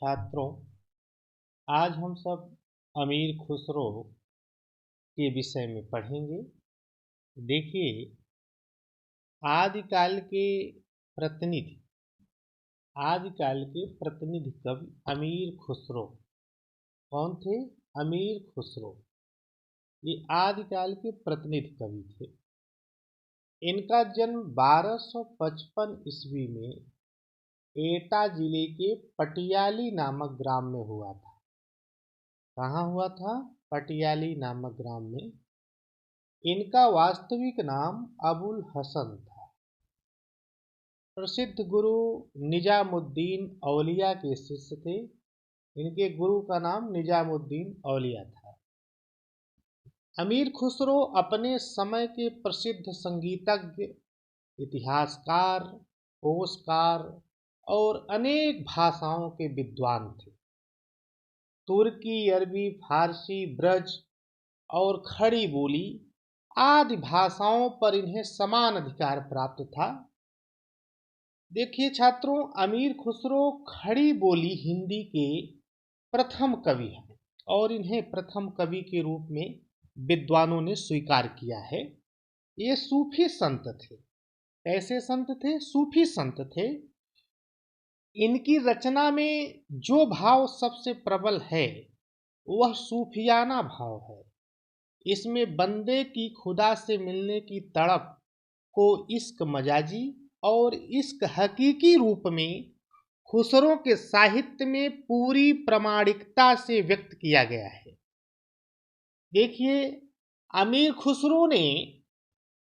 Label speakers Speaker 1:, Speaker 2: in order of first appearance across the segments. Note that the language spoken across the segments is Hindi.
Speaker 1: छात्रों, आज हम सब अमीर खुसरो के विषय में पढ़ेंगे। देखिए, आदिकाल के प्रतिनिधि आदिकाल के प्रतिनिधि कवि अमीर खुसरो कौन थे? अमीर खुसरो ये आदिकाल के प्रतिनिधि कवि थे। इनका जन्म 1255 ईस्वी में एटा जिले के पटियाली नामक ग्राम में हुआ था। कहाँ हुआ था? पटियाली नामक ग्राम में। इनका वास्तविक नाम अबुल हसन था। प्रसिद्ध गुरु निजामुद्दीन औलिया के शिष्य थे। इनके गुरु का नाम निजामुद्दीन औलिया था। अमीर खुसरो अपने समय के प्रसिद्ध संगीतज्ञ, इतिहासकार, कोशकार और अनेक भाषाओं के विद्वान थे। तुर्की, अरबी, फारसी, ब्रज और खड़ी बोली आदि भाषाओं पर इन्हें समान अधिकार प्राप्त था। देखिए छात्रों, अमीर खुसरो खड़ी बोली हिंदी के प्रथम कवि हैं और इन्हें प्रथम कवि के रूप में विद्वानों ने स्वीकार किया है। ये सूफी संत थे। ऐसे संत थे, सूफी संत थे। इनकी रचना में जो भाव सबसे प्रबल है वह सूफियाना भाव है। इसमें बंदे की खुदा से मिलने की तड़प को इश्क मजाजी और इश्क हकीकी रूप में खुसरो के साहित्य में पूरी प्रामाणिकता से व्यक्त किया गया है। देखिए, अमीर खुसरो ने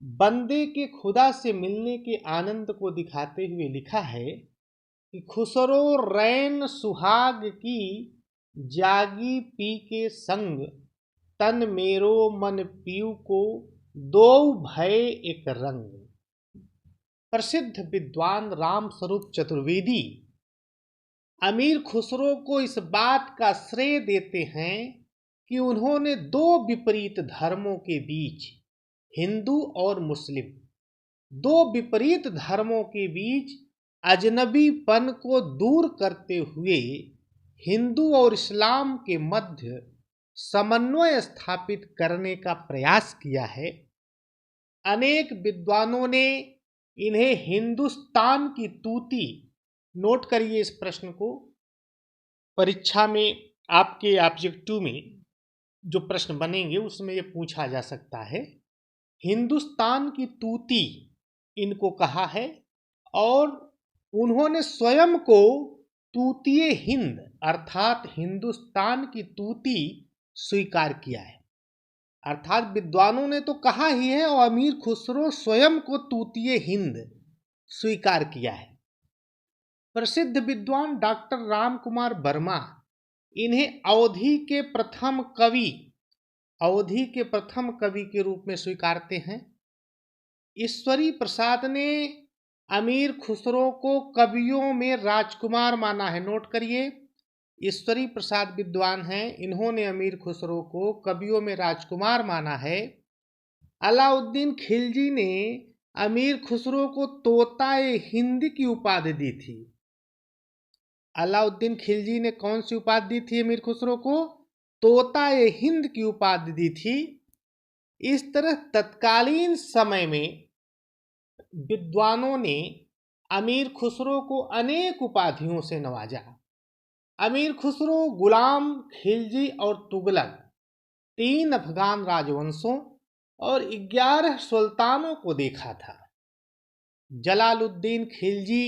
Speaker 1: बंदे के खुदा से मिलने के आनंद को दिखाते हुए लिखा है कि खुसरो रैन सुहाग की जागी पी के संग, तन मेरो मन पीऊ को दो भय एक रंग। प्रसिद्ध विद्वान राम स्वरूप चतुर्वेदी अमीर खुसरो को इस बात का श्रेय देते हैं कि उन्होंने दो विपरीत धर्मों के बीच, हिंदू और मुस्लिम, दो विपरीत धर्मों के बीच अजनबीपन को दूर करते हुए हिंदू और इस्लाम के मध्य समन्वय स्थापित करने का प्रयास किया है। अनेक विद्वानों ने इन्हें हिंदुस्तान की तूती, नोट करिए इस प्रश्न को, परीक्षा में आपके ऑब्जेक्टिव में जो प्रश्न बनेंगे उसमें ये पूछा जा सकता है। हिंदुस्तान की तूती इनको कहा है और उन्होंने स्वयं को तूतीय हिंद अर्थात हिंदुस्तान की तूती स्वीकार किया है। अर्थात विद्वानों ने तो कहा ही है और अमीर खुसरो स्वयं को तूतीय हिंद स्वीकार किया है। प्रसिद्ध विद्वान डॉक्टर राम कुमार वर्मा इन्हें अवधि के प्रथम कवि के रूप में स्वीकारते हैं। ईश्वरी प्रसाद ने अमीर खुसरो को कवियों में राजकुमार माना है। नोट करिए, ईश्वरी प्रसाद विद्वान हैं, इन्होंने अमीर खुसरो को कवियों में राजकुमार माना है। अलाउद्दीन खिलजी ने अमीर खुसरो को तोताए हिंद की उपाधि दी थी। अलाउद्दीन खिलजी ने कौन सी उपाधि दी थी अमीर खुसरो को? तोताए हिंद की उपाधि दी थी। इस तरह तत्कालीन समय में विद्वानों ने अमीर खुसरो को अनेक उपाधियों से नवाजा। अमीर खुसरो गुलाम, खिलजी और तुगलक, 3 अफगान राजवंशों और 11 सुल्तानों को देखा था। जलालुद्दीन खिलजी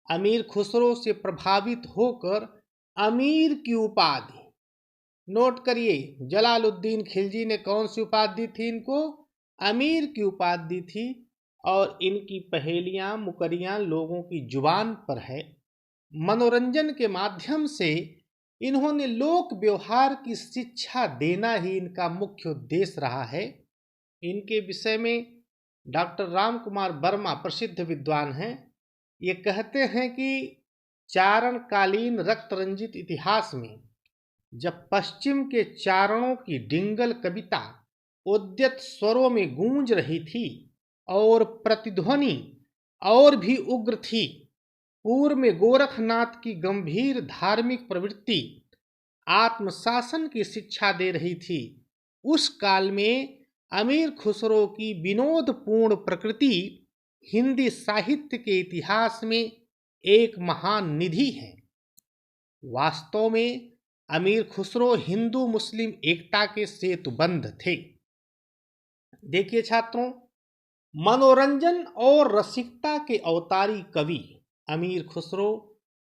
Speaker 1: अमीर खुसरो से प्रभावित होकर अमीर की उपाधि, नोट करिए, जलालुद्दीन खिलजी ने कौन सी उपाधि दी थी इनको? अमीर की उपाधि दी थी। और इनकी पहेलियां, मुकरियां लोगों की जुबान पर है। मनोरंजन के माध्यम से इन्होंने लोक व्यवहार की शिक्षा देना ही इनका मुख्य उद्देश्य रहा है। इनके विषय में डॉक्टर राम कुमार वर्मा प्रसिद्ध विद्वान हैं। ये कहते हैं कि चारणकालीन रक्त रंजित इतिहास में जब पश्चिम के चारणों की डिंगल कविता उद्यत स्वरों में गूंज रही थी और प्रतिध्वनि और भी उग्र थी, पूर्व में गोरखनाथ की गंभीर धार्मिक प्रवृत्ति आत्मशासन की शिक्षा दे रही थी, उस काल में अमीर खुसरो की विनोदपूर्ण प्रकृति हिंदी साहित्य के इतिहास में एक महान निधि है। वास्तव में अमीर खुसरो हिंदू मुस्लिम एकता के सेतुबंध थे। देखिए छात्रों, मनोरंजन और रसिकता के अवतारी कवि अमीर खुसरो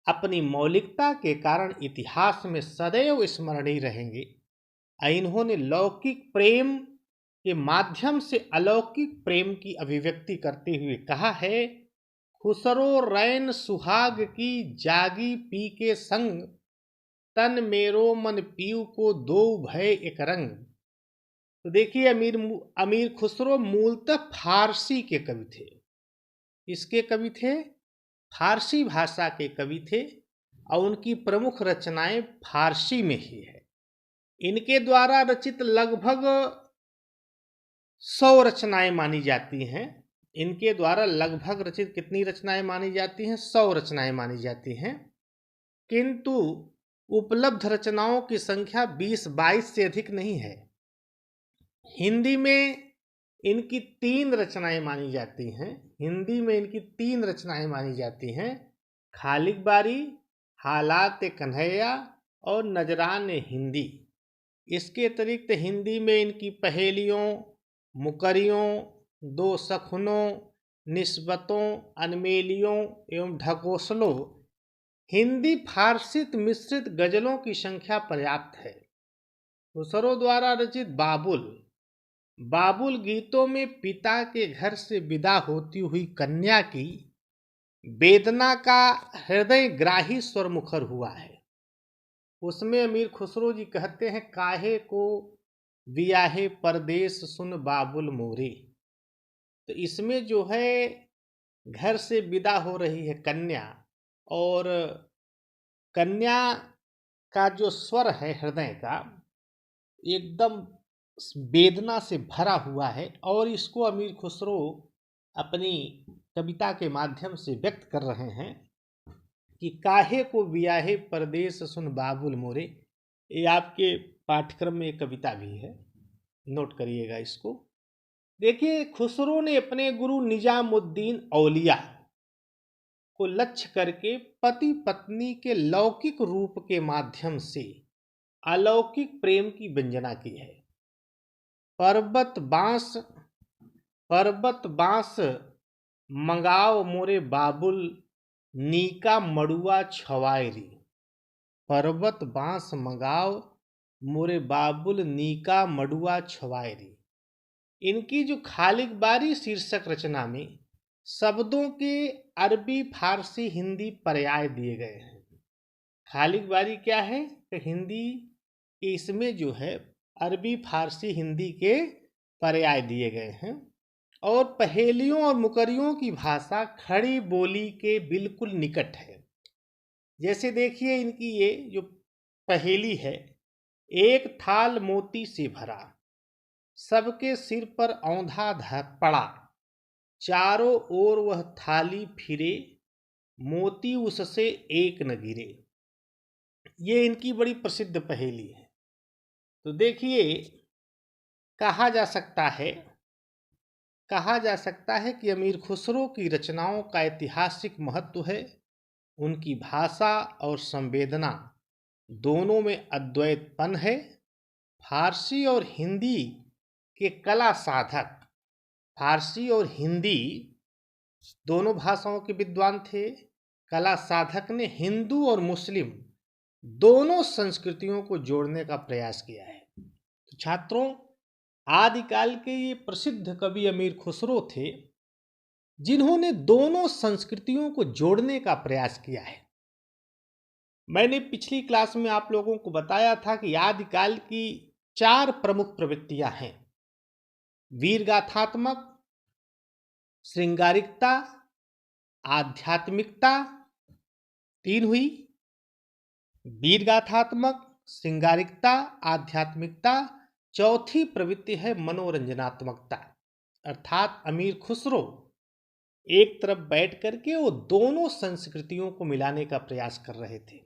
Speaker 1: अपनी मौलिकता के कारण इतिहास में सदैव स्मरणीय रहेंगे। इन्होंने लौकिक प्रेम के माध्यम से अलौकिक प्रेम की अभिव्यक्ति करते हुए कहा है, खुसरो रैन सुहाग की जागी पी के संग, तन मेरो मन पीऊ को दो भय एक रंग। तो देखिए, अमीर खुसरो मूलतः फारसी के कवि थे। इसके कवि थे, फारसी भाषा के कवि थे और उनकी प्रमुख रचनाएं फारसी में ही है। इनके द्वारा रचित लगभग 100 रचनाएं मानी जाती हैं। इनके द्वारा लगभग रचित कितनी रचनाएं मानी जाती हैं? 100 रचनाएं मानी जाती हैं, किंतु उपलब्ध रचनाओं की संख्या 20-22 से अधिक नहीं है। हिंदी में इनकी 3 रचनाएं मानी जाती हैं। हिंदी में इनकी 3 रचनाएं मानी जाती हैं, खालिक बारी, हालात कन्हैया और नजरान हिंदी। इसके अतिरिक्त हिंदी में इनकी पहेलियों, मुकरियों, दो सखनों, निस्बतों, अनमेलियों एवं ढकोसलों, हिंदी फारसी मिश्रित गजलों की संख्या पर्याप्त है। खुसरो द्वारा रचित बाबुल गीतों में पिता के घर से विदा होती हुई कन्या की वेदना का हृदय ग्राही स्वर मुखर हुआ है। उसमें अमीर खुसरो जी कहते हैं, काहे को बियाहे परदेश सुन बाबुल मोरे। तो इसमें जो है घर से विदा हो रही है कन्या, और कन्या का जो स्वर है हृदय का एकदम वेदना से भरा हुआ है, और इसको अमीर खुसरो अपनी कविता के माध्यम से व्यक्त कर रहे हैं कि काहे को बियाहे परदेश सुन बाबुल मोरे। ये आपके पाठ्यक्रम में एक कविता भी है, नोट करिएगा इसको। देखिए, खुसरो ने अपने गुरु निजामुद्दीन औलिया को लक्ष्य करके पति पत्नी के लौकिक रूप के माध्यम से अलौकिक प्रेम की व्यंजना की है। पर्वत बांस मंगाओ मोरे बाबुल, नीका मड़ुआ छवायरी। पर्वत बांस मंगाओ मोरे बाबुल, नीका मड़ुआ छवायरी। इनकी जो खालिक बारी शीर्षक रचना में शब्दों के अरबी फारसी हिंदी पर्याय दिए गए हैं। खालिक बारी क्या है? कि हिंदी के इसमें जो है अरबी फारसी हिंदी के पर्याय दिए गए हैं, और पहेलियों और मुकरियों की भाषा खड़ी बोली के बिल्कुल निकट है। जैसे देखिए, इनकी ये जो पहेली है, एक थाल मोती से भरा, सबके सिर पर औंधा पड़ा, चारों ओर वह थाली फिरे, मोती उससे एक न गिरे। ये इनकी बड़ी प्रसिद्ध पहेली है। तो देखिए, कहा जा सकता है कि अमीर खुसरो की रचनाओं का ऐतिहासिक महत्व है। उनकी भाषा और संवेदना दोनों में अद्वैतपन है। फारसी और हिंदी के कला साधक, फारसी और हिंदी दोनों भाषाओं के विद्वान थे। कला साधक ने हिंदू और मुस्लिम दोनों संस्कृतियों को जोड़ने का प्रयास किया है। तो छात्रों, आदिकाल के ये प्रसिद्ध कवि अमीर खुसरो थे, जिन्होंने दोनों संस्कृतियों को जोड़ने का प्रयास किया है। मैंने पिछली क्लास में आप लोगों को बताया था कि आदिकाल की 4 प्रमुख प्रवृत्तियां हैं: वीरगाथात्मक, श्रृंगारिकता, आध्यात्मिकता। 3 हुई, वीरगाथात्मक, श्रृंगारिकता, आध्यात्मिकता। चौथी प्रवृत्ति है मनोरंजनात्मकता। अर्थात अमीर खुसरो एक तरफ बैठ करके वो दोनों संस्कृतियों को मिलाने का प्रयास कर रहे थे।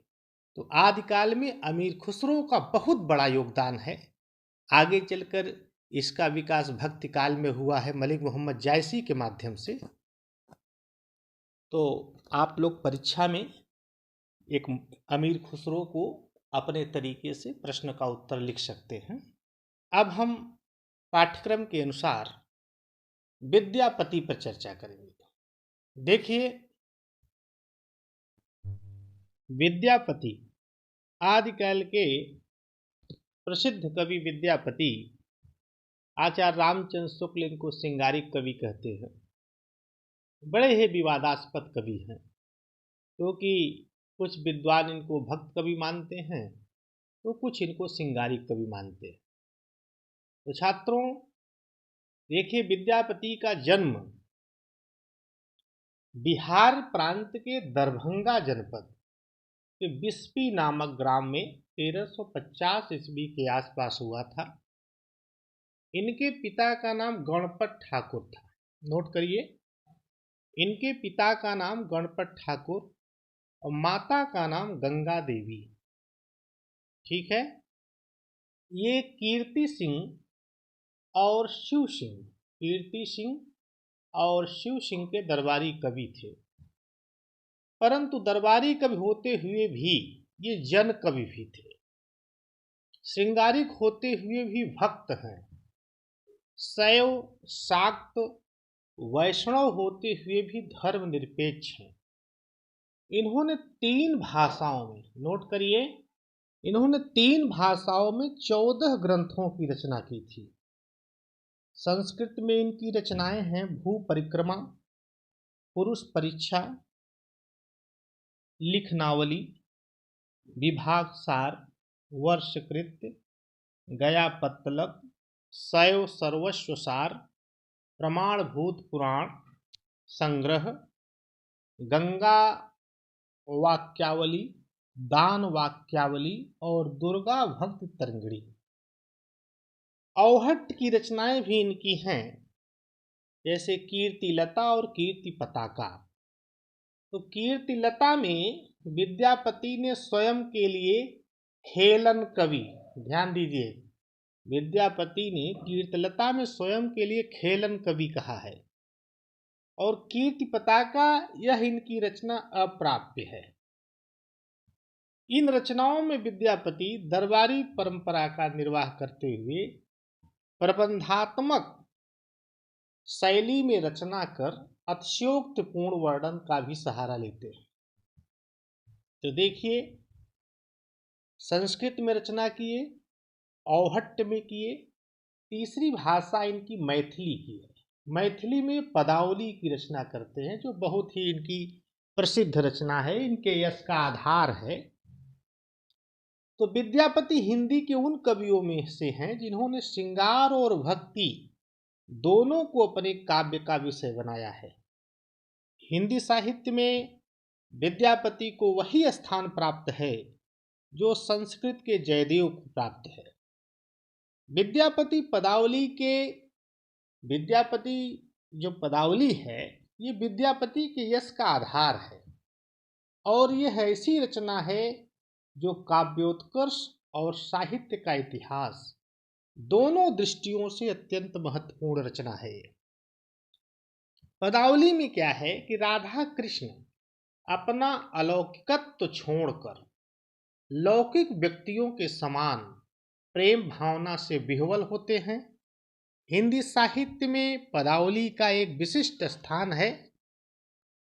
Speaker 1: तो आदिकाल में अमीर खुसरो का बहुत बड़ा योगदान है। आगे चलकर इसका विकास भक्ति काल में हुआ है मलिक मोहम्मद जायसी के माध्यम से। तो आप लोग परीक्षा में एक अमीर खुसरो को अपने तरीके से प्रश्न का उत्तर लिख सकते हैं। अब हम पाठ्यक्रम के अनुसार विद्यापति पर चर्चा करेंगे। देखिए, विद्यापति आदिकाल के प्रसिद्ध कवि विद्यापति, आचार्य रामचंद्र शुक्ल इनको सिंगारिक कवि कहते हैं। बड़े ही विवादास्पद कवि हैं, क्योंकि कुछ विद्वान इनको भक्त कवि मानते हैं तो कुछ इनको सिंगारिक कवि मानते हैं। तो छात्रों देखिए, विद्यापति का जन्म बिहार प्रांत के दरभंगा जनपद के बिस्पी नामक ग्राम में 1350 ईस्वी के आसपास हुआ था। इनके पिता का नाम गणपत ठाकुर था। नोट करिए, इनके पिता का नाम गणपत ठाकुर और माता का नाम गंगा देवी। ठीक है। ये कीर्ति सिंह और शिव सिंह, कीर्ति सिंह और शिव सिंह के दरबारी कवि थे। परंतु दरबारी कवि होते हुए भी ये जन कवि भी थे। श्रृंगारिक होते हुए भी भक्त हैं। शैव, शाक्त, वैष्णव होते हुए भी धर्मनिरपेक्ष हैं। इन्होंने 3 भाषाओं में, नोट करिए, इन्होंने 3 भाषाओं में 14 ग्रंथों की रचना की थी। संस्कृत में इनकी रचनाएं हैं भू परिक्रमा, पुरुष परीक्षा, लिखनावली, विभाग सार, वर्षकृत्य, गया पत्तलक, शैव सर्वस्व सार, प्रमाणभूत पुराण संग्रह, गंगा वाक्यावली, दान वाक्यावली और दुर्गा भक्त तरंगिणी। औहट की रचनाएं भी इनकी हैं, जैसे कीर्ति लता और कीर्ति पताका। तो कीर्ति लता में विद्यापति ने स्वयं के लिए खेलन कवि, ध्यान दीजिए, विद्यापति ने कीर्तिलता में स्वयं के लिए खेलन कवि कहा है। और कीर्ति पताका, यह इनकी रचना अप्राप्य है। इन रचनाओं में विद्यापति दरबारी परंपरा का निर्वाह करते हुए प्रबंधात्मक शैली में रचना कर अतिशयोक्तिपूर्ण वर्णन का भी सहारा लेते हैं। तो देखिए, संस्कृत में रचना किए, औहट्य में किए, तीसरी भाषा इनकी मैथिली की है। मैथिली में पदावली की रचना करते हैं, जो बहुत ही इनकी प्रसिद्ध रचना है, इनके यश का आधार है। तो विद्यापति हिंदी के उन कवियों में से हैं जिन्होंने श्रृंगार और भक्ति दोनों को अपने काव्य का विषय बनाया है। हिंदी साहित्य में विद्यापति को वही स्थान प्राप्त है जो संस्कृत के जयदेव को प्राप्त है। विद्यापति जो पदावली है, ये विद्यापति के यश का आधार है और यह ऐसी रचना है जो काव्योत्कर्ष और साहित्य का इतिहास दोनों दृष्टियों से अत्यंत महत्वपूर्ण रचना है। पदावली में क्या है कि राधा कृष्ण अपना अलौकिकत्व छोड़कर लौकिक व्यक्तियों के समान प्रेम भावना से विह्वल होते हैं। हिंदी साहित्य में पदावली का एक विशिष्ट स्थान है।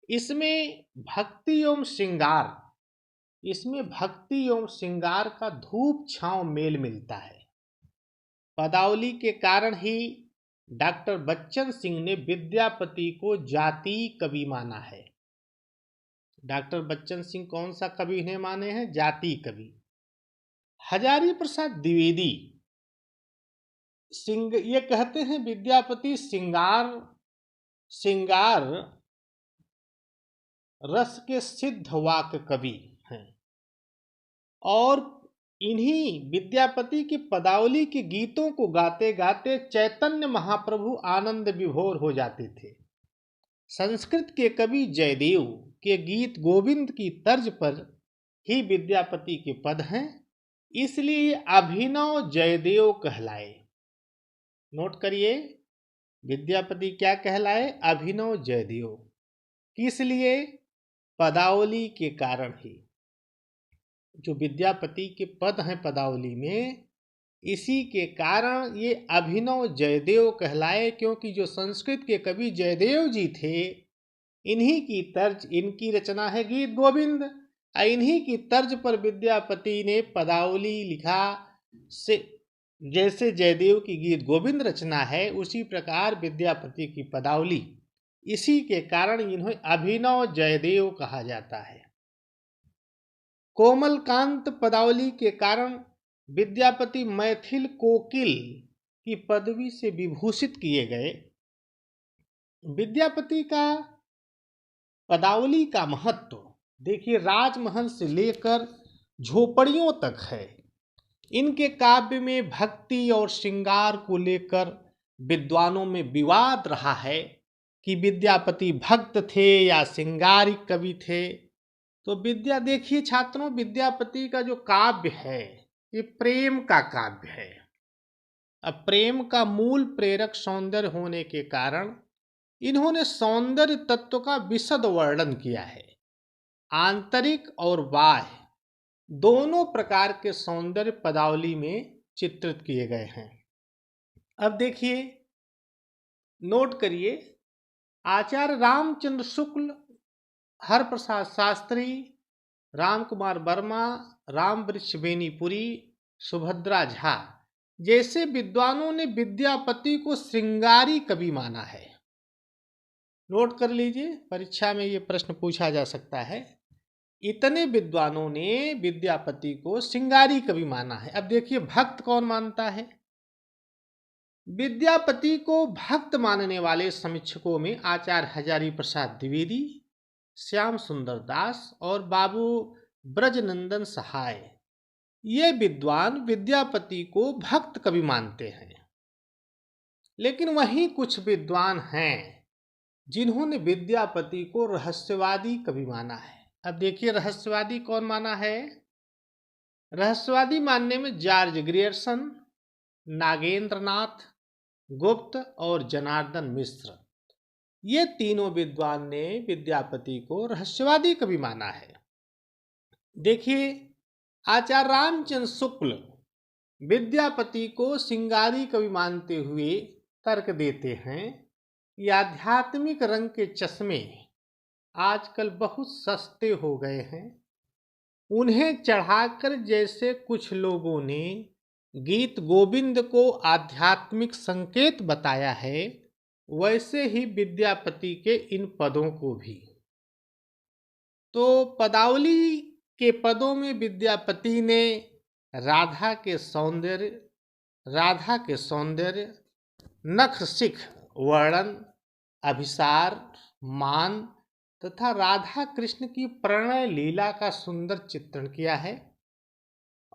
Speaker 1: इसमें भक्ति एवं श्रृंगार का धूप छांव मेल मिलता है। पदावली के कारण ही डॉक्टर बच्चन सिंह ने विद्यापति को जातीय कवि माना है। डॉक्टर बच्चन सिंह कौन सा कवि इन्हें माने हैं? जातीय कवि। हजारी प्रसाद द्विवेदी सिंह ये कहते हैं विद्यापति श्रृंगार रस के सिद्ध वाक कवि हैं और इन्हीं विद्यापति की पदावली के गीतों को गाते गाते चैतन्य महाप्रभु आनंद विभोर हो जाते थे। संस्कृत के कवि जयदेव के गीत गोविंद की तर्ज पर ही विद्यापति के पद हैं, इसलिए अभिनव जयदेव कहलाए। नोट करिए, विद्यापति क्या कहलाए? अभिनव जयदेव। किस लिए? पदावली के कारण ही। जो विद्यापति के पद हैं पदावली में, इसी के कारण ये अभिनव जयदेव कहलाए, क्योंकि जो संस्कृत के कवि जयदेव जी थे, इन्हीं की तर्ज, इनकी रचना है गीत गोविंद, इन्हीं की तर्ज पर विद्यापति ने पदावली लिखा। से जैसे जयदेव की गीत गोविंद रचना है, उसी प्रकार विद्यापति की पदावली, इसी के कारण इन्हें अभिनव जयदेव कहा जाता है। कोमलकांत पदावली के कारण विद्यापति मैथिल कोकिल की पदवी से विभूषित किए गए। विद्यापति का पदावली का महत्व देखिए, राजमहल से लेकर झोपड़ियों तक है। इनके काव्य में भक्ति और श्रृंगार को लेकर विद्वानों में विवाद रहा है कि विद्यापति भक्त थे या श्रृंगारिक कवि थे। तो देखिए छात्रों, विद्यापति का जो काव्य है ये प्रेम का काव्य है। अब प्रेम का मूल प्रेरक सौंदर्य होने के कारण इन्होंने सौंदर्य तत्व का विशद वर्णन किया है। आंतरिक और बाह्य दोनों प्रकार के सौंदर्य पदावली में चित्रित किए गए हैं। अब देखिए, नोट करिए, आचार्य रामचंद्र शुक्ल, हरप्रसाद शास्त्री, राम कुमार वर्मा, रामवृक्ष बेनीपुरी, सुभद्रा झा जैसे विद्वानों ने विद्यापति को श्रृंगारी कवि माना है। नोट कर लीजिए, परीक्षा में ये प्रश्न पूछा जा सकता है। इतने विद्वानों ने विद्यापति को श्रृंगारी कवि माना है। अब देखिए, भक्त कौन मानता है? विद्यापति को भक्त मानने वाले समीक्षकों में आचार्य हजारी प्रसाद द्विवेदी, श्याम सुंदर दास और बाबू ब्रजनंदन सहाय, ये विद्वान विद्यापति को भक्त कवि मानते हैं। लेकिन वहीं कुछ विद्वान हैं जिन्होंने विद्यापति को रहस्यवादी कवि माना है। अब देखिए, रहस्यवादी कौन माना है? रहस्यवादी मानने में जॉर्ज ग्रियर्सन, नागेंद्रनाथ गुप्त और जनार्दन मिश्र, ये तीनों विद्वान ने विद्यापति को रहस्यवादी कवि माना है। देखिए, आचार्य रामचंद्र शुक्ल विद्यापति को श्रृंगारी कवि मानते हुए तर्क देते हैं कि आध्यात्मिक रंग के चश्मे आजकल बहुत सस्ते हो गए हैं। उन्हें चढ़ाकर जैसे कुछ लोगों ने गीत गोविंद को आध्यात्मिक संकेत बताया है, वैसे ही विद्यापति के इन पदों को भी। तो पदावली के पदों में विद्यापति ने राधा के सौंदर्य, नख शिख वर्णन, अभिसार, मान तथा राधा कृष्ण की प्रणय लीला का सुंदर चित्रण किया है।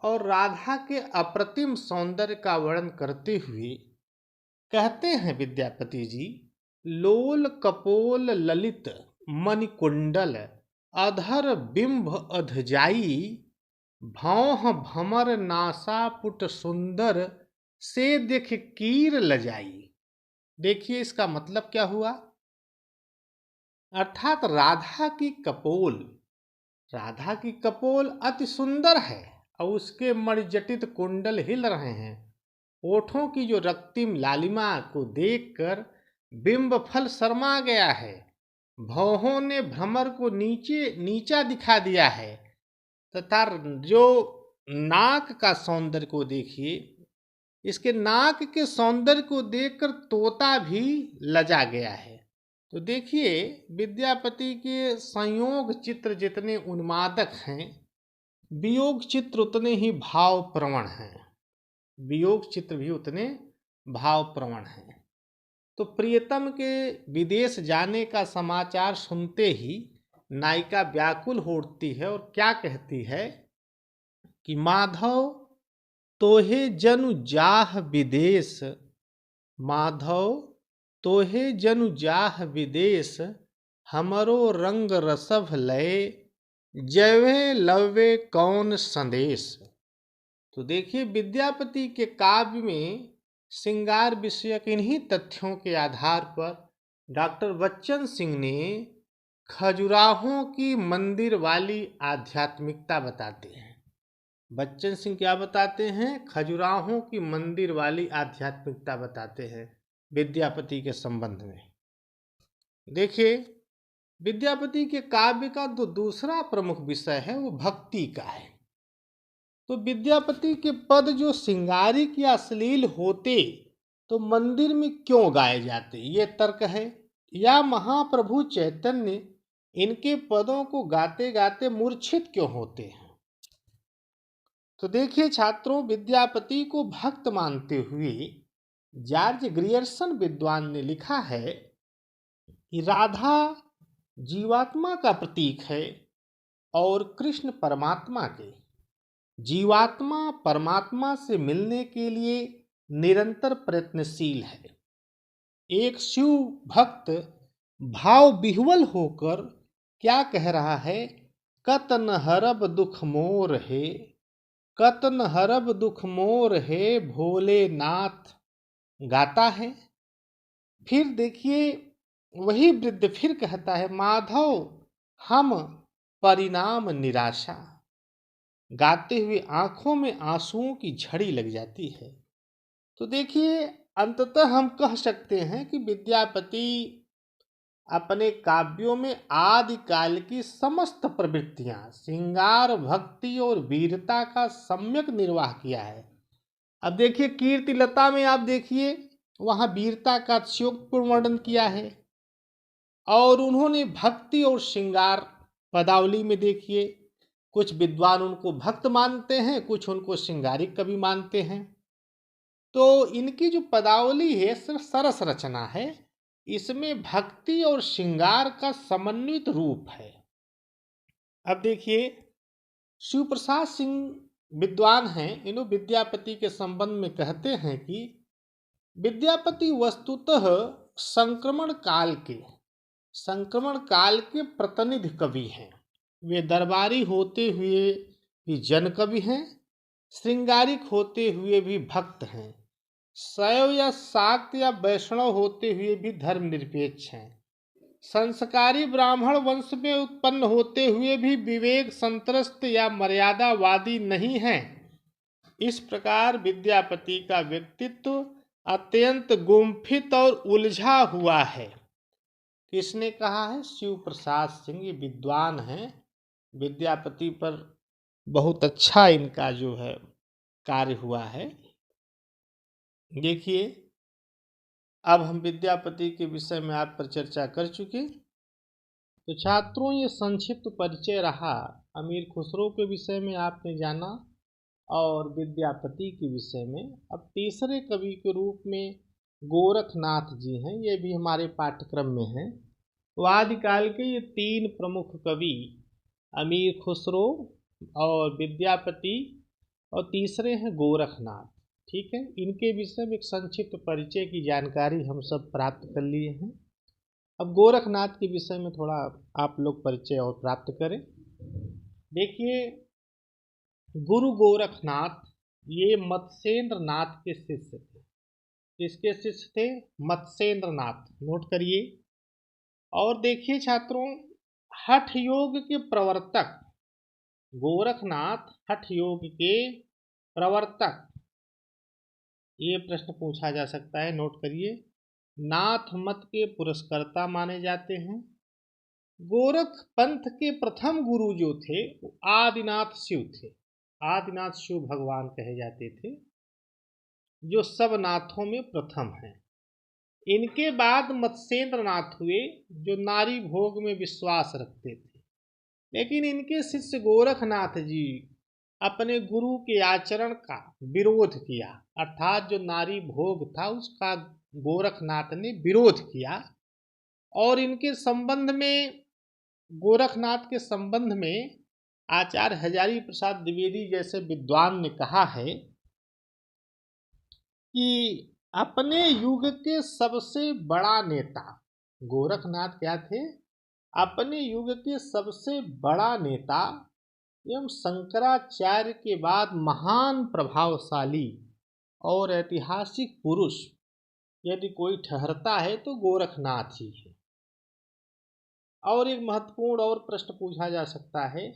Speaker 1: और राधा के अप्रतिम सौंदर्य का वर्णन करते हुए कहते हैं विद्यापति जी, लोल कपोल ललित मणिकुंडल अधर बिंब अधजाई, भौह भमर नासा पुट सुंदर से देख कीर लजाई। देखिए, इसका मतलब क्या हुआ? अर्थात राधा की कपोल अति सुंदर है और उसके मणिजटित कुंडल हिल रहे हैं। ओठों की जो रक्तिम लालिमा को देखकर बिंब फल शर्मा गया है। भौहों ने भ्रमर को नीचा दिखा दिया है तथा जो नाक का सौंदर्य को देखिए, इसके नाक के सौंदर्य को देखकर तोता भी लजा गया है। तो देखिए, विद्यापति के संयोग चित्र जितने उन्मादक हैं, वियोग चित्र उतने ही भावप्रवण हैं। वियोग चित्र भी उतने भावप्रवण हैं। तो प्रियतम के विदेश जाने का समाचार सुनते ही नायिका व्याकुल होती है और क्या कहती है कि माधव तोहे जनु जाह विदेश, माधव तोहे जनु जाह विदेश, हमरो रंग रसभ लय, जयवे लव्य कौन संदेश। तो देखिए विद्यापति के काव्य में श्रृंगार विषयक इन्हीं तथ्यों के आधार पर डॉक्टर बच्चन सिंह ने खजुराहों की मंदिर वाली आध्यात्मिकता बताते हैं। बच्चन सिंह क्या बताते हैं? खजुराहों की मंदिर वाली आध्यात्मिकता बताते हैं विद्यापति के संबंध में। देखिए विद्यापति के काव्य का जो दूसरा प्रमुख विषय है वो भक्ति का है। तो विद्यापति के पद जो श्रृंगारिक या अश्लील होते तो मंदिर में क्यों गाए जाते, ये तर्क है। या महाप्रभु चैतन्य इनके पदों को गाते गाते मूर्छित क्यों होते हैं। तो देखिए छात्रों, विद्यापति को भक्त मानते हुए जॉर्ज ग्रियर्सन विद्वान ने लिखा है कि राधा जीवात्मा का प्रतीक है और कृष्ण परमात्मा के। जीवात्मा परमात्मा से मिलने के लिए निरंतर प्रयत्नशील है। एक शिव भक्त भाव विह्वल होकर क्या कह रहा है? कतन हरब दुख मोर है, कतन हरब दुख मोर है, भोलेनाथ गाता है। फिर देखिए वही वृद्ध फिर कहता है, माधव हम परिणाम निराशा। गाते हुए आंखों में आंसुओं की झड़ी लग जाती है। तो देखिए अंततः हम कह सकते हैं कि विद्यापति अपने काव्यों में आदिकाल की समस्त प्रवृत्तियां श्रृंगार, भक्ति और वीरता का सम्यक निर्वाह किया है। अब देखिए कीर्तिलता में आप देखिए वहां वीरता का अतिशयोक्तिपूर्ण वर्णन किया है, और उन्होंने भक्ति और श्रृंगार पदावली में देखिए कुछ विद्वान उनको भक्त मानते हैं, कुछ उनको श्रृंगारिक कवि मानते हैं। तो इनकी जो पदावली है सरस रचना है, इसमें भक्ति और श्रृंगार का समन्वित रूप है। अब देखिए शिव प्रसाद सिंह विद्वान हैं, इन्हों विद्यापति के संबंध में कहते हैं कि विद्यापति वस्तुतः संक्रमण काल के प्रतिनिधि कवि हैं। वे दरबारी होते हुए भी जन कवि हैं, श्रृंगारिक होते हुए भी भक्त हैं, शैव या शाक्त या वैष्णव होते हुए भी धर्मनिरपेक्ष हैं, संस्कारी ब्राह्मण वंश में उत्पन्न होते हुए भी विवेक संत्रस्त या मर्यादावादी नहीं हैं। इस प्रकार विद्यापति का व्यक्तित्व अत्यंत गुम्फित और उलझा हुआ है। किसने कहा है? शिव प्रसाद सिंह, ये विद्वान हैं। विद्यापति पर बहुत अच्छा इनका जो है कार्य हुआ है। देखिए अब हम विद्यापति के विषय में आप पर चर्चा कर चुके। तो छात्रों ये संक्षिप्त परिचय रहा। अमीर खुसरो के विषय में आपने जाना और विद्यापति के विषय में। अब तीसरे कवि के रूप में गोरखनाथ जी हैं, ये भी हमारे पाठ्यक्रम में हैं। तो आदिकाल के ये तीन प्रमुख कवि अमीर खुसरो और विद्यापति और तीसरे हैं गोरखनाथ। ठीक है, इनके विषय में एक संक्षिप्त परिचय की जानकारी हम सब प्राप्त कर लिए हैं। अब गोरखनाथ के विषय में थोड़ा आप लोग परिचय और प्राप्त करें। देखिए गुरु गोरखनाथ ये मत्स्येंद्र नाथ के शिष्य थे। किसके शिष्य थे? मत्स्येंद्र नाथ, नोट करिए। और देखिए छात्रों, हठ योग के प्रवर्तक गोरखनाथ हठ योग के प्रवर्तक, ये प्रश्न पूछा जा सकता है, नोट करिए। नाथ मत के पुरस्कर्ता माने जाते हैं। गोरख पंथ के प्रथम गुरु जो थे वो आदिनाथ शिव थे। आदिनाथ शिव भगवान कहे जाते थे, जो सब नाथों में प्रथम हैं। इनके बाद मत्स्येंद्र नाथ हुए, जो नारी भोग में विश्वास रखते थे। लेकिन इनके शिष्य गोरखनाथ जी अपने गुरु के आचरण का विरोध किया, अर्थात जो नारी भोग था उसका गोरखनाथ ने विरोध किया। और इनके संबंध में, गोरखनाथ के संबंध में आचार्य हजारी प्रसाद द्विवेदी जैसे विद्वान ने कहा है कि अपने युग के सबसे बड़ा नेता गोरखनाथ क्या थे? अपने युग के सबसे बड़ा नेता एवं शंकराचार्य के बाद महान प्रभावशाली और ऐतिहासिक पुरुष यदि कोई ठहरता है तो गोरखनाथ ही है। और एक महत्वपूर्ण और प्रश्न पूछा जा सकता है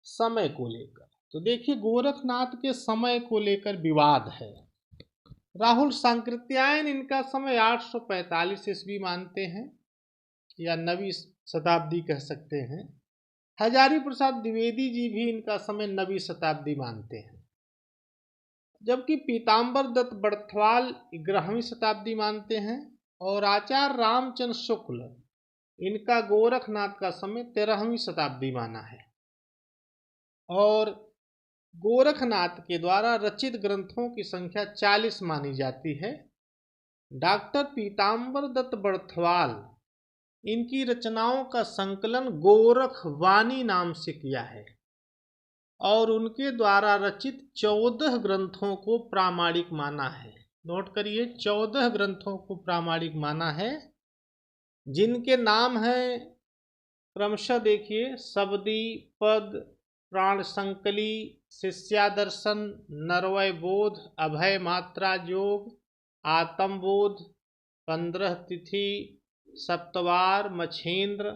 Speaker 1: समय को लेकर। तो देखिए, गोरखनाथ के समय को लेकर विवाद है। राहुल सांकृत्यायन इनका समय 845 ईस्वी मानते हैं या 9वीं शताब्दी कह सकते हैं। हजारी प्रसाद द्विवेदी जी भी इनका समय 9वीं शताब्दी मानते हैं, जबकि पीताम्बर दत्त बड़थवाल 11वीं शताब्दी मानते हैं और आचार्य रामचंद्र शुक्ल इनका गोरखनाथ का समय 13वीं शताब्दी माना है। और गोरखनाथ के द्वारा रचित ग्रंथों की संख्या 40 मानी जाती है। डॉक्टर पीताम्बर दत्त बड़थवाल इनकी रचनाओं का संकलन गोरखवाणी नाम से किया है और उनके द्वारा रचित 14 ग्रंथों को प्रामाणिक माना है। नोट करिए, 14 ग्रंथों को प्रामाणिक माना है, जिनके नाम हैं क्रमशः देखिए शबदी पद, प्राण संकली, शिष्यादर्शन, नरवय बोध, अभय मात्रा योग, आत्मबोध, 15 तिथि, सप्तवार, मछेंद्र,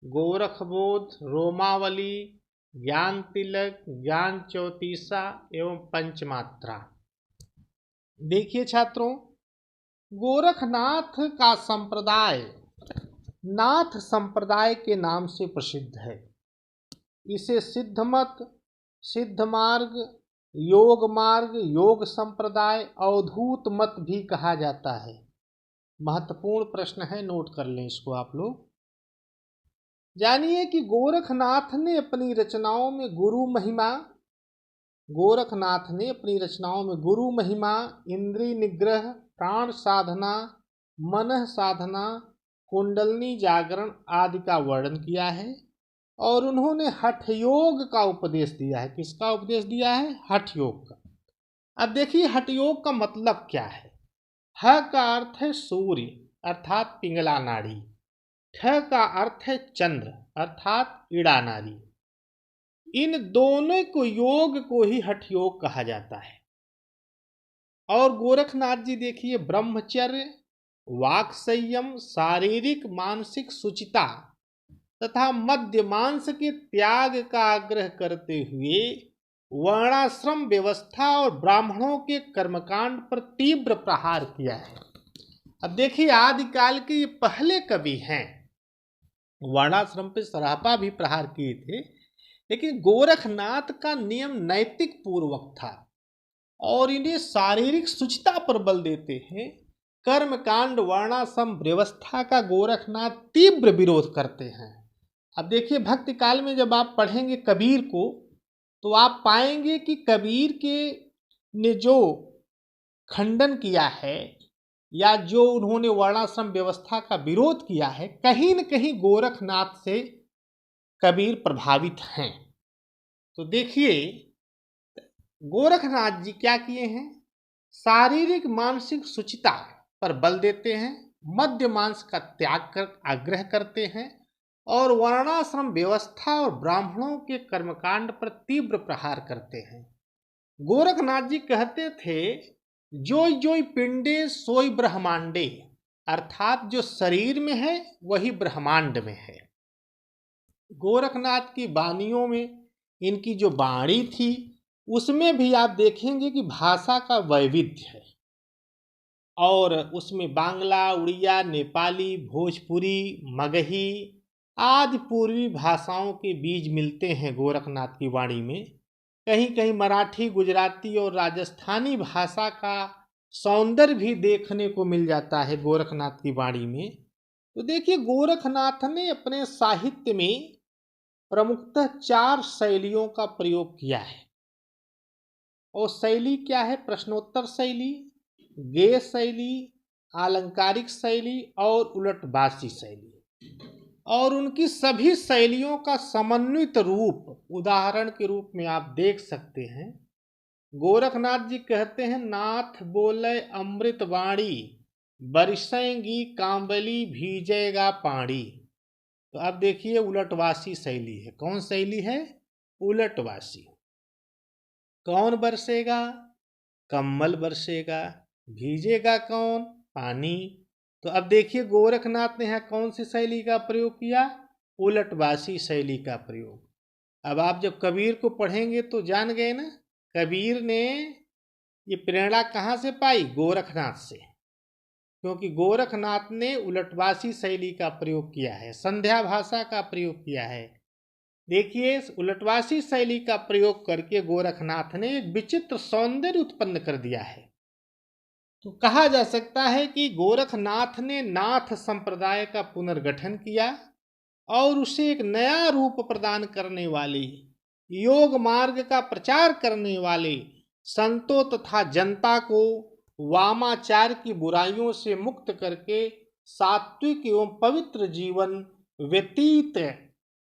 Speaker 1: गोरखबोध, रोमावली, ज्ञान तिलक, ज्ञान चौतीसा एवं पंचमात्रा। देखिए छात्रों, गोरखनाथ का संप्रदाय नाथ संप्रदाय के नाम से प्रसिद्ध है। इसे सिद्धमत, सिद्ध मार्ग, योग मार्ग, योग संप्रदाय, अवधूत मत भी कहा जाता है। महत्वपूर्ण प्रश्न है, नोट कर लें इसको आप लोग। जानिए कि गोरखनाथ ने अपनी रचनाओं में गुरु महिमा, इंद्रिय निग्रह, प्राण साधना, मनः साधना, कुंडलनी जागरण आदि का वर्णन किया है और उन्होंने हठ योग का उपदेश दिया है। किसका उपदेश दिया है? हठ योग का। अब देखिए, हठ योग का मतलब क्या है। ह का अर्थ है सूर्य अर्थात पिंगला नाड़ी, ठ का अर्थ है चंद्र अर्थात ईड़ा नाड़ी। इन दोनों को योग को ही हठ योग कहा जाता है। और गोरखनाथ जी देखिए, ब्रह्मचर्य, वाक संयम, शारीरिक मानसिक शुचिता तथा मद्य मांस के त्याग का आग्रह करते हुए वर्णाश्रम व्यवस्था और ब्राह्मणों के कर्मकांड पर तीव्र प्रहार किया है। अब देखिए, आदिकाल के ये पहले कवि हैं। वर्णाश्रम पे सरापा भी प्रहार किए थे, लेकिन गोरखनाथ का नियम नैतिक पूर्वक था और इन्हें शारीरिक शुचिता पर बल देते हैं। कर्मकांड, वर्णाश्रम व्यवस्था का गोरखनाथ तीव्र विरोध करते हैं। अब देखिए, भक्ति काल में जब आप पढ़ेंगे कबीर को तो आप पाएंगे कि कबीर के ने जो खंडन किया है या जो उन्होंने वर्णाश्रम व्यवस्था का विरोध किया है, कहीं न कहीं गोरखनाथ से कबीर प्रभावित हैं। तो देखिए, गोरखनाथ जी क्या किए हैं? शारीरिक मानसिक शुचिता पर बल देते हैं, मद्य मांस का त्याग कर आग्रह करते हैं और वर्णाश्रम व्यवस्था और ब्राह्मणों के कर्मकांड पर तीव्र प्रहार करते हैं। गोरखनाथ जी कहते थे, जोई जोई पिंडे सोई ब्रह्मांडे, अर्थात जो शरीर में है वही ब्रह्मांड में है। गोरखनाथ की वाणियों में इनकी जो वाणी थी उसमें भी आप देखेंगे कि भाषा का वैविध्य है और उसमें बांग्ला, उड़िया, नेपाली, भोजपुरी, मगही आदि पूर्वी भाषाओं के बीज मिलते हैं गोरखनाथ की वाणी में। कहीं कहीं मराठी, गुजराती और राजस्थानी भाषा का सौंदर्य भी देखने को मिल जाता है गोरखनाथ की वाणी में। तो देखिए, गोरखनाथ ने अपने साहित्य में प्रमुखतः 4 शैलियों का प्रयोग किया है। और शैली क्या है? प्रश्नोत्तर शैली, गेय शैली, आलंकारिक शैली और उलटबासी शैली। और उनकी सभी शैलियों का समन्वित रूप उदाहरण के रूप में आप देख सकते हैं। गोरखनाथ जी कहते हैं, नाथ बोले अमृत वाणी, बरसेंगी कांबली भीजेगा पानी। तो अब देखिए उलटवासी शैली है। कौन शैली है? उलटवासी। कौन बरसेगा? कम्बल बरसेगा। भीजेगा कौन? पानी। तो अब देखिए गोरखनाथ ने यहाँ कौन सी शैली का प्रयोग किया? उलटवासी शैली का प्रयोग। अब आप जब कबीर को पढ़ेंगे तो जान गए ना, कबीर ने ये प्रेरणा कहाँ से पाई? गोरखनाथ से। क्योंकि गोरखनाथ ने उलटवासी शैली का प्रयोग किया है, संध्या भाषा का प्रयोग किया है। देखिए उलटवासी शैली का प्रयोग करके गोरखनाथ ने एक विचित्र सौंदर्य उत्पन्न कर दिया है। तो कहा जा सकता है कि गोरखनाथ ने नाथ संप्रदाय का पुनर्गठन किया और उसे एक नया रूप प्रदान करने वाली, योग मार्ग का प्रचार करने वाले संतों तथा जनता को वामाचार की बुराइयों से मुक्त करके सात्विक एवं पवित्र जीवन व्यतीत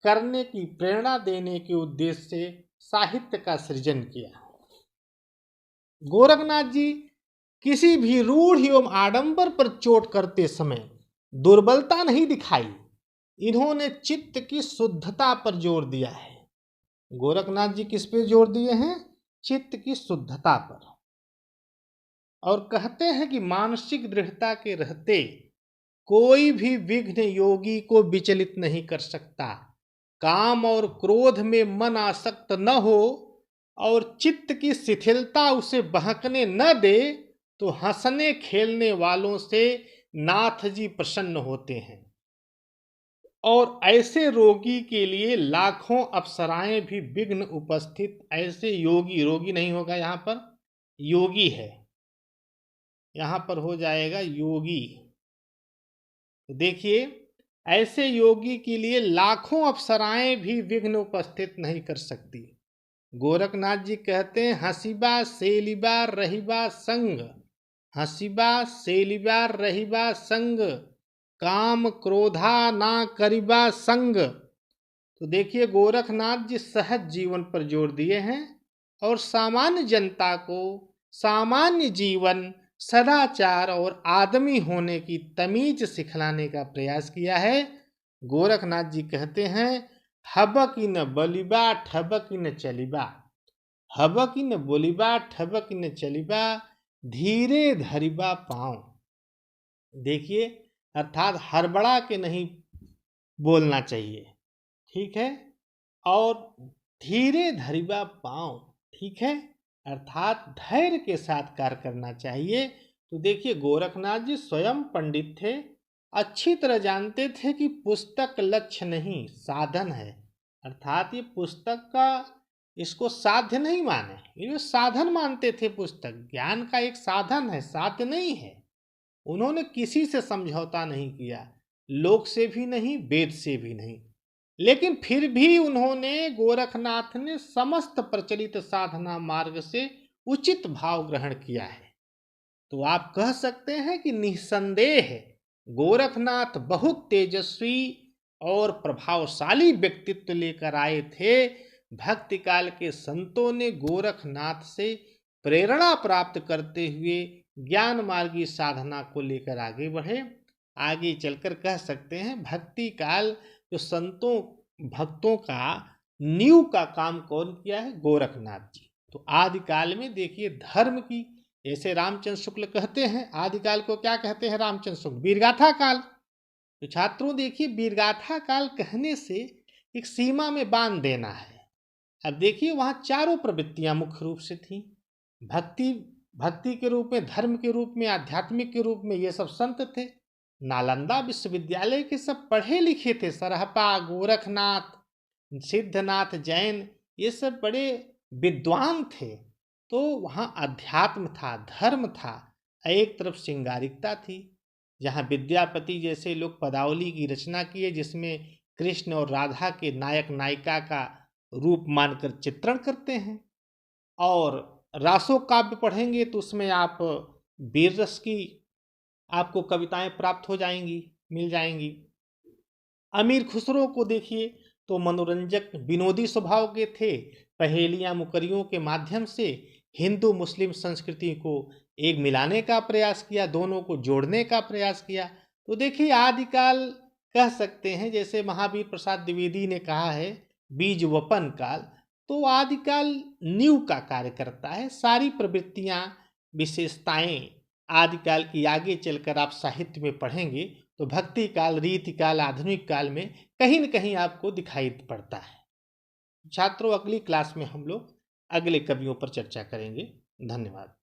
Speaker 1: करने की प्रेरणा देने के उद्देश्य से साहित्य का सृजन किया। गोरखनाथ जी किसी भी रूढ़ एवं आडंबर पर चोट करते समय दुर्बलता नहीं दिखाई, इन्होंने चित्त की शुद्धता पर जोर दिया है। गोरखनाथ जी किस पे जोर दिए हैं? चित्त की शुद्धता पर। और कहते हैं कि मानसिक दृढ़ता के रहते कोई भी विघ्न योगी को विचलित नहीं कर सकता। काम और क्रोध में मन आसक्त न हो और चित्त की शिथिलता उसे बहकने न दे तो हंसने खेलने वालों से नाथ जी प्रसन्न होते हैं। और ऐसे रोगी के लिए लाखों अप्सराएं भी विघ्न उपस्थित। ऐसे योगी, रोगी नहीं होगा यहाँ पर, योगी है, यहाँ पर हो जाएगा योगी। तो देखिए ऐसे योगी के लिए लाखों अप्सराएं भी विघ्न उपस्थित नहीं कर सकती। गोरखनाथ जी कहते हैं हसीबा सेलिबा रहीबा संग, हसीबा सेलिबा रहीबा संग, काम क्रोधा ना करीबा संग। तो देखिए गोरखनाथ जी सहज जीवन पर जोर दिए हैं और सामान्य जनता को सामान्य जीवन, सदाचार और आदमी होने की तमीज सिखलाने का प्रयास किया है। गोरखनाथ जी कहते हैं हबक न बलिबा ठबक न चलिबा, हबक न बोलिबा ठबक न चलिबा, धीरे धरिबा पाँव। देखिए अर्थात हड़बड़ा के नहीं बोलना चाहिए, ठीक है, और धीरे धरिबा पाँव, ठीक है, अर्थात धैर्य के साथ कार्य करना चाहिए। तो देखिए गोरखनाथ जी स्वयं पंडित थे, अच्छी तरह जानते थे कि पुस्तक लक्ष्य नहीं साधन है। अर्थात ये पुस्तक का इसको साध्य नहीं माने, ये साधन मानते थे। पुस्तक ज्ञान का एक साधन है, साध्य नहीं है। उन्होंने किसी से समझौता नहीं किया, लोक से भी नहीं, वेद से भी नहीं। लेकिन फिर भी उन्होंने, गोरखनाथ ने समस्त प्रचलित साधना मार्ग से उचित भाव ग्रहण किया है। तो आप कह सकते हैं कि निस्संदेह गोरखनाथ बहुत तेजस्वी और प्रभावशाली व्यक्तित्व लेकर आए थे। भक्ति काल के संतों ने गोरखनाथ से प्रेरणा प्राप्त करते हुए ज्ञान मार्गी साधना को लेकर आगे बढ़े। आगे चलकर कह सकते हैं भक्ति काल जो संतों भक्तों का नींव का काम कौन किया है? गोरखनाथ जी। तो आदिकाल में देखिए धर्म की, जैसे रामचंद्र शुक्ल कहते हैं, आदिकाल को क्या कहते हैं रामचंद्र शुक्ल? वीरगाथा काल। तो छात्रों देखिए वीरगाथा काल कहने से एक सीमा में बांध देना है। अब देखिए वहाँ चारों प्रवृत्तियां मुख्य रूप से थी, भक्ति के रूप में, धर्म के रूप में, आध्यात्मिक के रूप में। ये सब संत थे, नालंदा विश्वविद्यालय के सब पढ़े लिखे थे। सरहपा, गोरखनाथ, सिद्धनाथ, जैन, ये सब बड़े विद्वान थे। तो वहाँ अध्यात्म था, धर्म था, एक तरफ श्रृंगारिकता थी, जहाँ विद्यापति जैसे लोग पदावली की रचना किए जिसमें कृष्ण और राधा के नायक नायिका का रूप मानकर चित्रण करते हैं। और रासो काव्य पढ़ेंगे तो उसमें आप वीर रस की आपको कविताएं प्राप्त हो जाएंगी, मिल जाएंगी। अमीर खुसरो को देखिए तो मनोरंजक विनोदी स्वभाव के थे। पहेलियां मुकरियों के माध्यम से हिंदू मुस्लिम संस्कृति को एक मिलाने का प्रयास किया, दोनों को जोड़ने का प्रयास किया। तो देखिए आदिकाल कह सकते हैं, जैसे महावीर प्रसाद द्विवेदी ने कहा है बीज वपन काल, तो आदिकाल नींव का कार्य करता है। सारी प्रवृत्तियां, विशेषताएं आदिकाल की आगे चलकर आप साहित्य में पढ़ेंगे तो भक्ति काल, रीति काल, आधुनिक काल में कहीं न कहीं आपको दिखाई पड़ता है। छात्रों, अगली क्लास में हम लोग अगले कवियों पर चर्चा करेंगे। धन्यवाद।